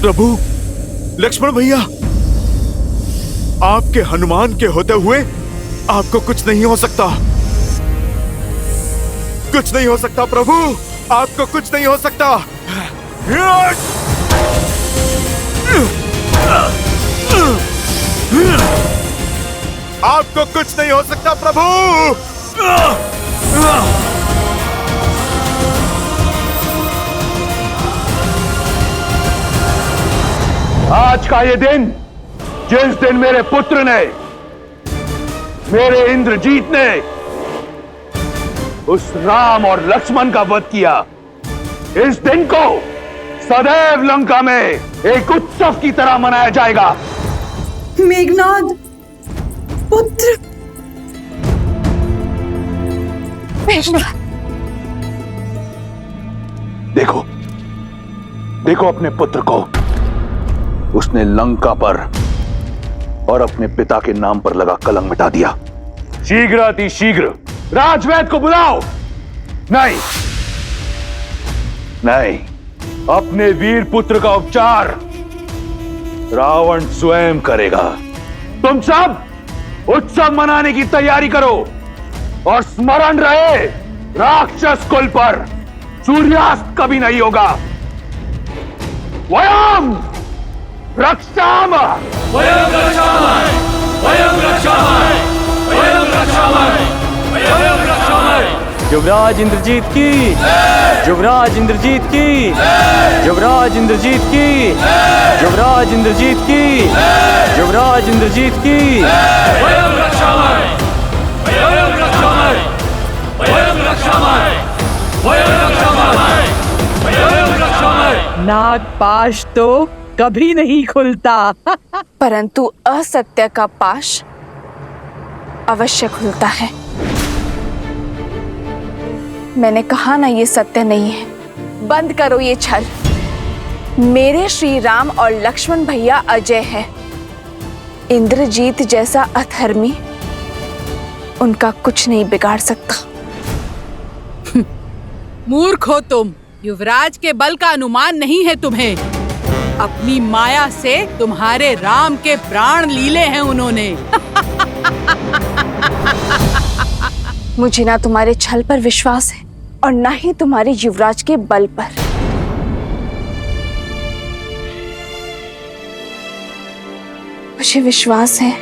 प्रभु लक्ष्मण भैया, आपके हनुमान के होते हुए आपको कुछ नहीं हो सकता। कुछ नहीं हो सकता प्रभु, आपको कुछ नहीं हो सकता। आपको कुछ नहीं हो सकता प्रभु। आज का ये दिन, जिस दिन मेरे पुत्र ने, मेरे इंद्रजीत ने उस राम और लक्ष्मण का वध किया, इस दिन को सदैव लंका में एक उत्सव की तरह मनाया जाएगा। मेघनाद पुत्र। देखो, देखो अपने पुत्र को। उसने लंका पर और अपने पिता के नाम पर लगा कलंक मिटा दिया। शीघ्र अति शीघ्र राजवैद्य को बुलाओ। नहीं नहीं, अपने वीर पुत्र का उपचार रावण स्वयं करेगा। तुम सब उत्सव मनाने की तैयारी करो और स्मरण रहे, राक्षस कुल पर सूर्यास्त कभी नहीं होगा। वयम रक्षामः, वयं रक्षामः, वयं रक्षामः, वयं रक्षामः, वयं रक्षामः। युवराज इंद्रजीत की, युवराज इंद्रजीत की, युवराज इंद्रजीत की, युवराज इंद्रजीत की, युवराज इंद्रजीत की। वयं रक्षामः, वयं रक्षामः, वयं रक्षामः, वयं रक्षामः, वयं रक्षामः। नागपाश तो कभी नहीं खुलता परंतु असत्य का पाश अवश्य खुलता है। मैंने कहा ना, ये सत्य नहीं है। बंद करो ये छल। मेरे श्री राम और लक्ष्मण भैया अजय है। इंद्रजीत जैसा अधर्मी उनका कुछ नहीं बिगाड़ सकता। मूर्ख हो तुम। युवराज के बल का अनुमान नहीं है तुम्हें। अपनी माया से तुम्हारे राम के प्राण लीले हैं उन्होंने। मुझे ना तुम्हारे छल पर विश्वास है और ना ही तुम्हारे युवराज के बल पर। मुझे विश्वास है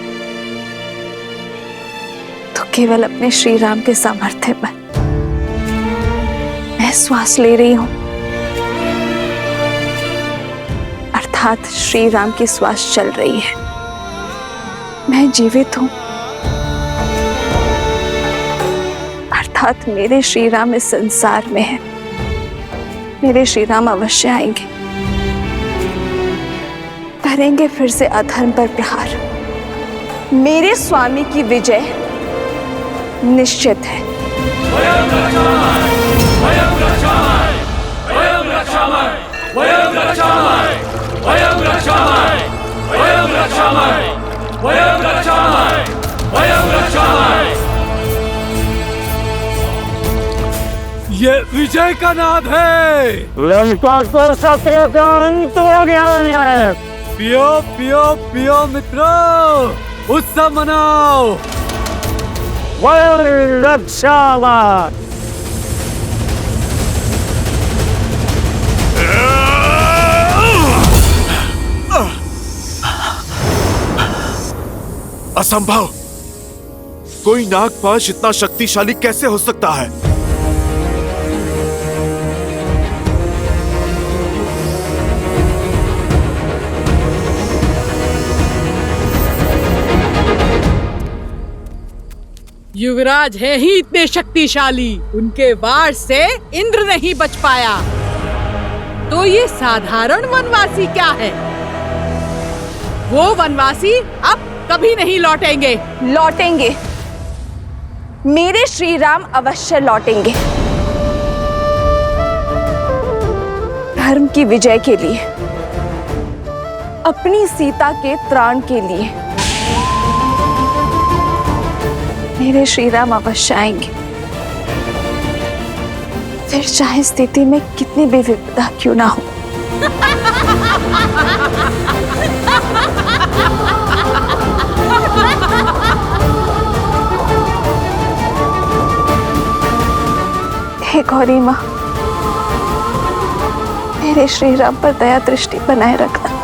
तो केवल अपने श्री राम के सामर्थ्य पर। मैं श्वास ले रही हूं, अर्थात श्री राम की श्वास चल रही है। मैं जीवित हूं, अर्थात मेरे श्री राम इस संसार में है। मेरे श्री राम अवश्य आएंगे, करेंगे फिर से अधर्म पर प्रहार। मेरे स्वामी की विजय निश्चित है। वयं रक्षामः, वयं रक्षामः, वयं रक्षामः, वयं रक्षामः, वयं रक्षामः, वयं रक्षामः, वयं रक्षामः, वयं रक्षामः। ये विजय का नाद है। लंका पर सत्य का अंत हो गया है। पियो पियो पियो मित्रों, उत्सव मनाओ। वयं रक्षामः। असंभव। कोई नागपाश इतना शक्तिशाली कैसे हो सकता है? युवराज है ही इतने शक्तिशाली, उनके वार से इंद्र नहीं बच पाया। तो ये साधारण वनवासी क्या है? वो वनवासी अब कभी नहीं लौटेंगे। लौटेंगे, मेरे श्री राम अवश्य लौटेंगे। धर्म की विजय के लिए, अपनी सीता के त्राण के लिए मेरे श्री राम अवश्य आएंगे। फिर चाहे स्थिति में कितनी भी विपदा क्यों ना हो। हे गौरी माँ, मेरे श्री राम पर दया दृष्टि बनाए रखना।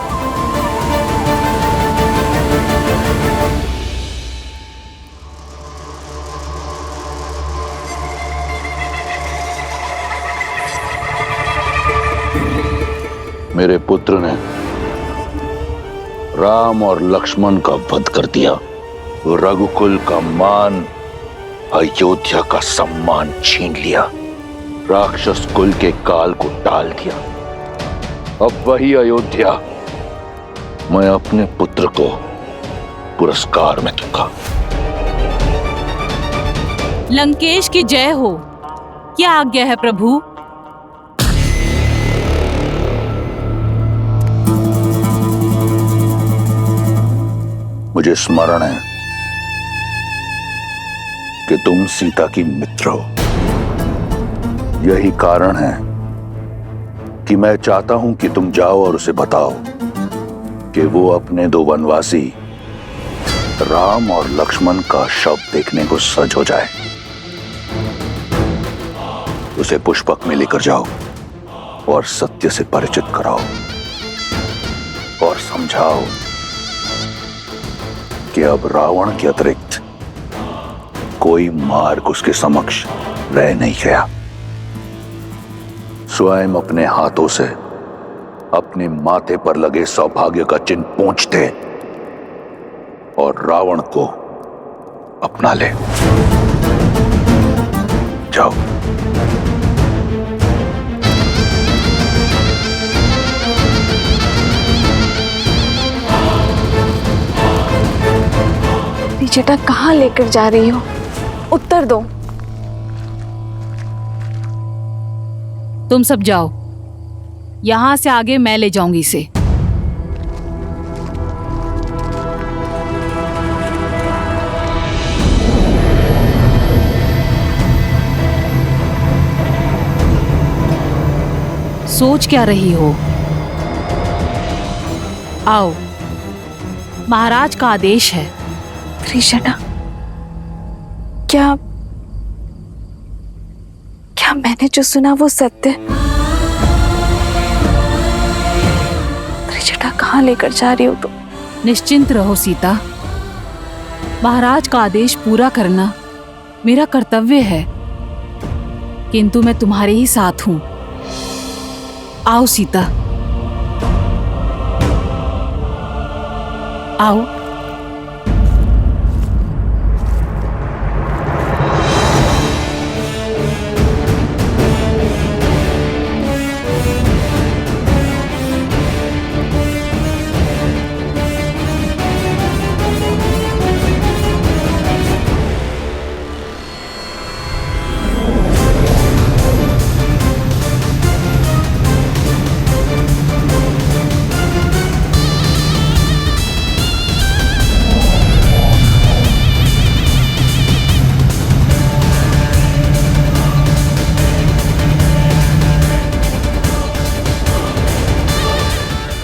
मेरे पुत्र ने राम और लक्ष्मण का वध कर दिया, रघुकुल का मान, अयोध्या का सम्मान छीन लिया, राक्षस कुल के काल को टाल दिया। अब वही अयोध्या मैं अपने पुत्र को पुरस्कार में दूंगा। लंकेश की जय हो। क्या आज्ञा है प्रभु? मुझे स्मरण है कि तुम सीता की मित्र हो। यही कारण है कि मैं चाहता हूं कि तुम जाओ और उसे बताओ कि वो अपने दो वनवासी राम और लक्ष्मण का शव देखने को सज हो जाए। उसे पुष्पक में लेकर जाओ और सत्य से परिचित कराओ और समझाओ कि अब रावण के अतिरिक्त कोई मार्ग उसके समक्ष रह नहीं गया। स्वयं अपने हाथों से अपने माथे पर लगे सौभाग्य का चिन्ह पोंछ दे और रावण को अपना ले। जाओ। बेटा कहाँ लेकर जा रही हो? उत्तर दो। तुम सब जाओ, यहां से आगे मैं ले जाऊंगी इसे। सोच क्या रही हो? आओ, महाराज का आदेश है। त्रिशटा, क्या मैंने जो सुना वो सत्य? त्रिशटा कहाँ लेकर जा रही हो तुम? निश्चिंत रहो सीता, महाराज का आदेश पूरा करना मेरा कर्तव्य है, किंतु मैं तुम्हारे ही साथ हूं। आओ सीता, आओ।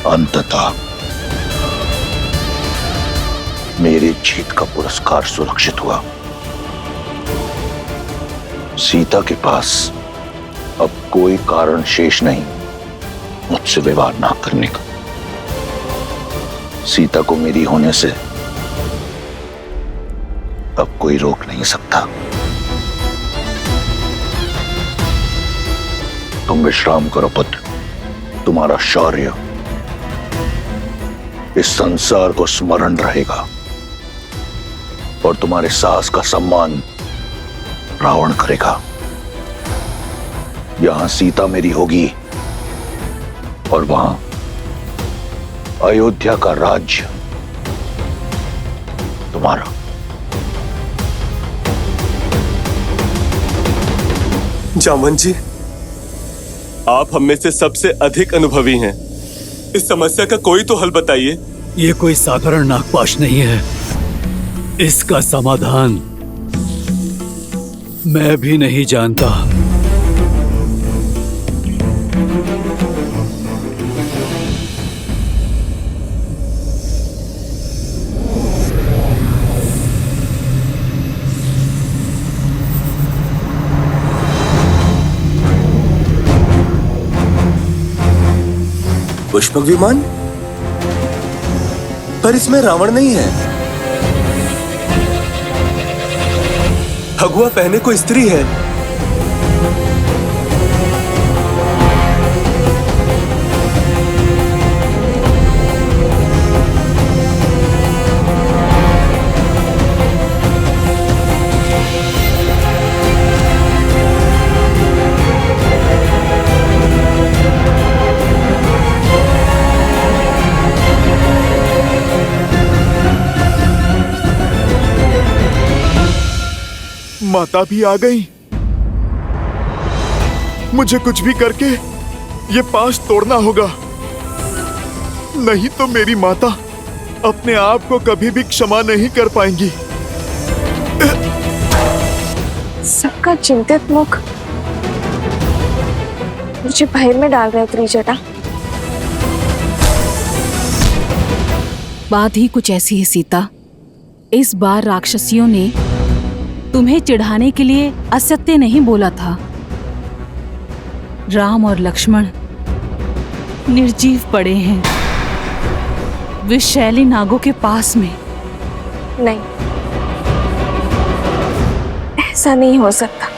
अंततः मेरी जीत का पुरस्कार सुरक्षित हुआ। सीता के पास अब कोई कारण शेष नहीं मुझसे विवाह ना करने का। सीता को मेरी होने से अब कोई रोक नहीं सकता। तुम विश्राम करो पुत्र, तुम्हारा शौर्य इस संसार को स्मरण रहेगा और तुम्हारे साहस का सम्मान रावण करेगा। यहां सीता मेरी होगी और वहां अयोध्या का राज्य तुम्हारा। जामन जी, आप हम में से सबसे अधिक अनुभवी हैं। इस समस्या का कोई तो हल बताइए। ये कोई साधारण नागपाश नहीं है, इसका समाधान मैं भी नहीं जानता। पुष्पक विमान, पर इसमें रावण नहीं है। भगवा पहने को स्त्री है। माता भी आ गई। मुझे कुछ भी करके ये पाश तोड़ना होगा, नहीं तो मेरी माता अपने आप को कभी भी क्षमा नहीं कर पाएंगी। सबका चिंतित मुख मुझे भय में डाल रहे त्रिजटा। बात ही कुछ ऐसी है सीता। इस बार राक्षसियों ने तुम्हें चिढ़ाने के लिए असत्य नहीं बोला था। राम और लक्ष्मण निर्जीव पड़े हैं विषैली नागों के पास में। नहीं, ऐसा नहीं हो सकता।